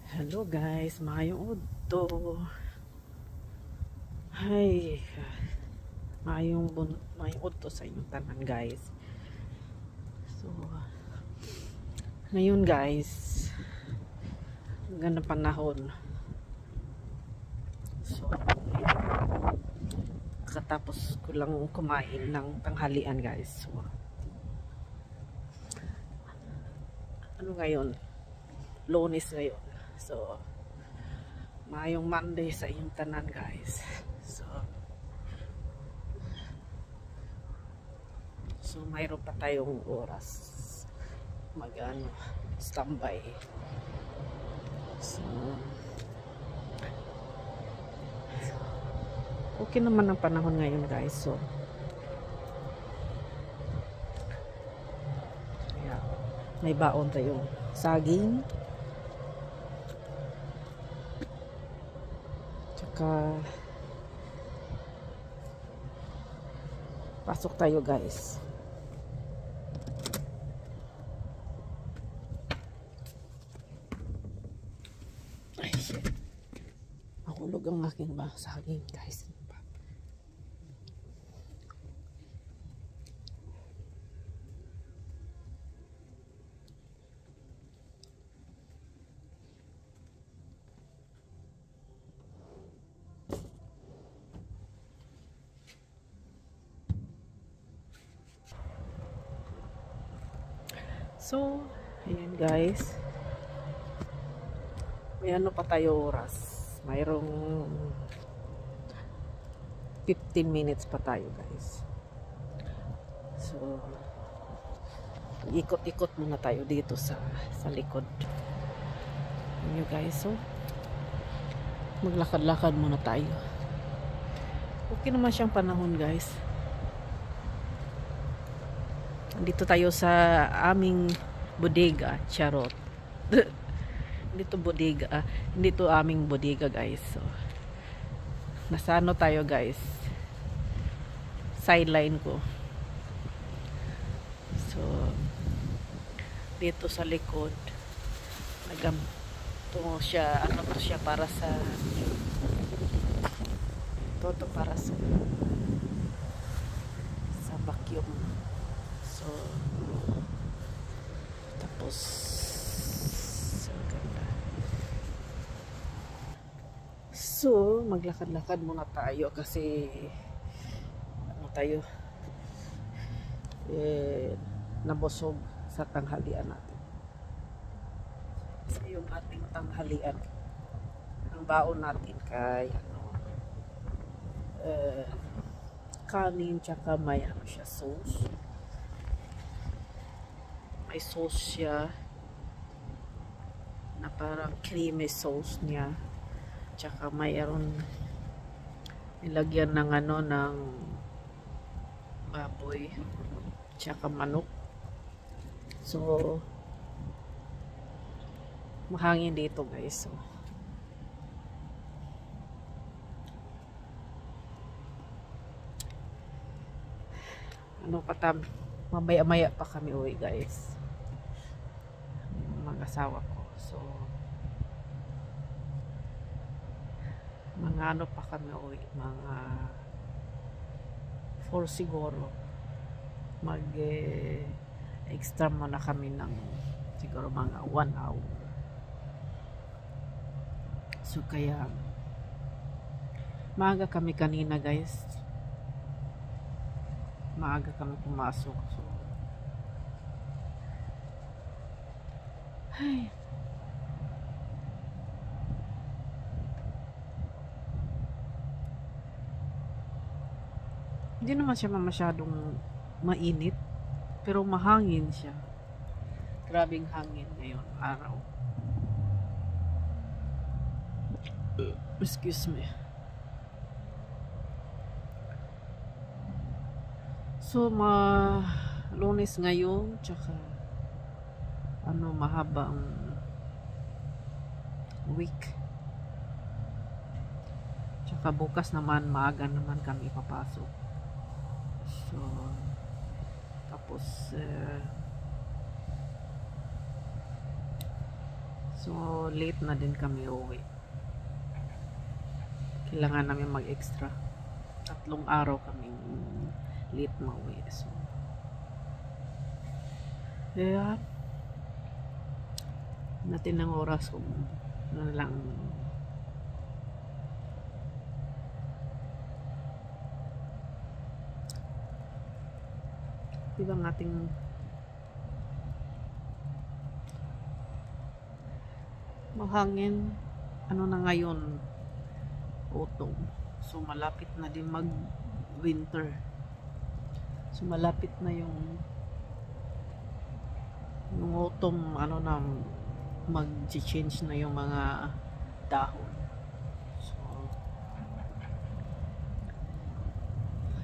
Hello guys, maayong udto. Hay, maayong udto sa inyong tanan guys. So, ngayon guys, ang ganda panahon. So, katapos ko lang kumain ng tanghalian guys. So, ano ngayon? Lunes ngayon. So, maayong Monday sa inyong tanan guys. So mayroon pa tayong oras standby. So, okay naman ang panahon ngayon guys. So, yeah, may baon tayong saging. Tsaka pasok tayo guys. Ay shit, mahulog ang aking saging guys. So, ayan guys. May ano pa tayo oras. Mayroong 15 minutes pa tayo guys. So, ikot-ikot muna tayo dito sa likod. Ayan guys. So, maglakad-lakad muna tayo. Okay naman siyang panahon guys. Dito tayo sa aming bodega, charot. Dito bodega, hindi to aming bodega guys. So, nasa ano tayo guys? Sideline ko. So, dito sa likod, to siya para sa para sa vacuum. So, tapos so, ganda. So, maglakad-lakad muna tayo kasi nabusog sa tanghalian natin. Kasi yung ating tanghalian, ang baon natin kay kanin tsaka may siya sauce. May sauce siya na parang creamy sauce niya, tsaka mayroon nilagyan ng ng baboy tsaka manok. So, mahangin dito guys. So, mamaya-maya pa kami uwi guys, mag-asawa ko. So, mga pa kami uwi, mga 4 siguro. Extra muna kami ng siguro mga 1 hour. So, kaya maaga kami kanina guys. Maaga kami pumasok. So, ay, hindi naman siya masyadong mainit, pero mahangin siya. Grabing hangin ngayon araw. Excuse me. So, Lunes ngayon, tsaka mahabang week. Tsaka bukas naman, maaga naman kami papasok. So, tapos So late na din kami uwi. Kailangan namin mag-extra. 3 araw kaming late mauwi. So kaya natin ng oras kung ano lang diba ang ating mahangin ano na ngayon, autumn. So malapit na din mag winter. So malapit na yung autumn, ano na, mag-change na yung mga dahon. So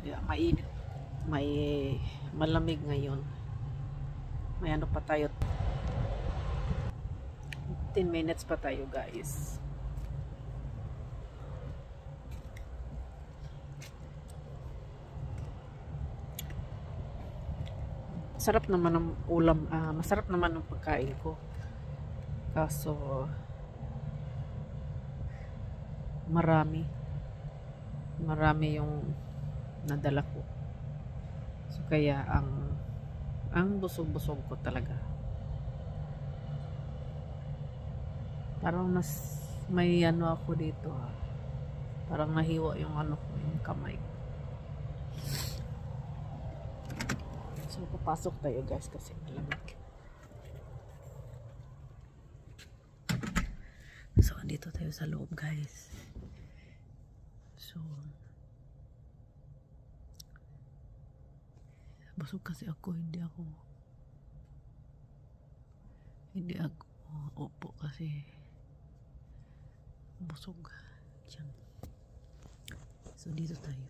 yeah, mainit, may malamig ngayon. May ano pa tayo, 10 minutes pa tayo guys. Sarap naman ng ulam, masarap naman ng pagkain ko. Kaso marami yung nadala ko. So kaya ang busog-busog ko talaga. Parang may ano ako dito parang nahiwa yung ano ko, yung kamay. So papasok tayo guys kasi malamig. So andito tayo sa loob guys. So busog kasi ako, hindi ako upo kasi busog dyan. So dito tayo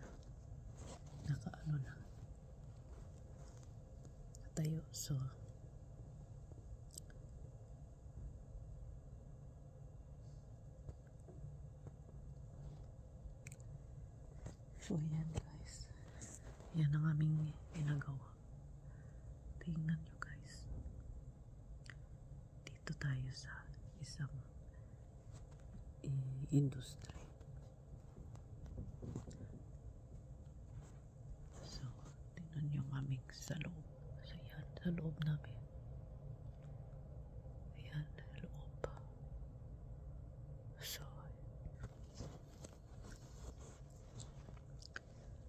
nakaano na tayo. So yan guys, yan ang aming ginagawa. Tingnan nyo guys, dito tayo sa isang industry. So tingnan nyo ang aming sa loob. So yan, sa loob namin. Ayan, loob.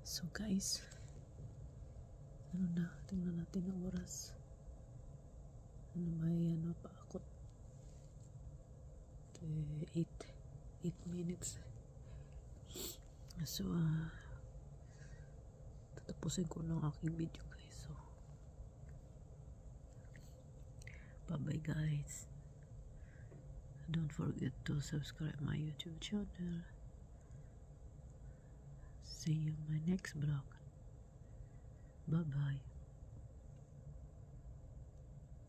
So guys, ano na, tingnan natin ang oras. May ano pa ako, 8 minutes. So tatapusin ko ng aking video guys. So bye bye guys. Don't forget to subscribe my YouTube channel. See you in my next vlog. Bye bye.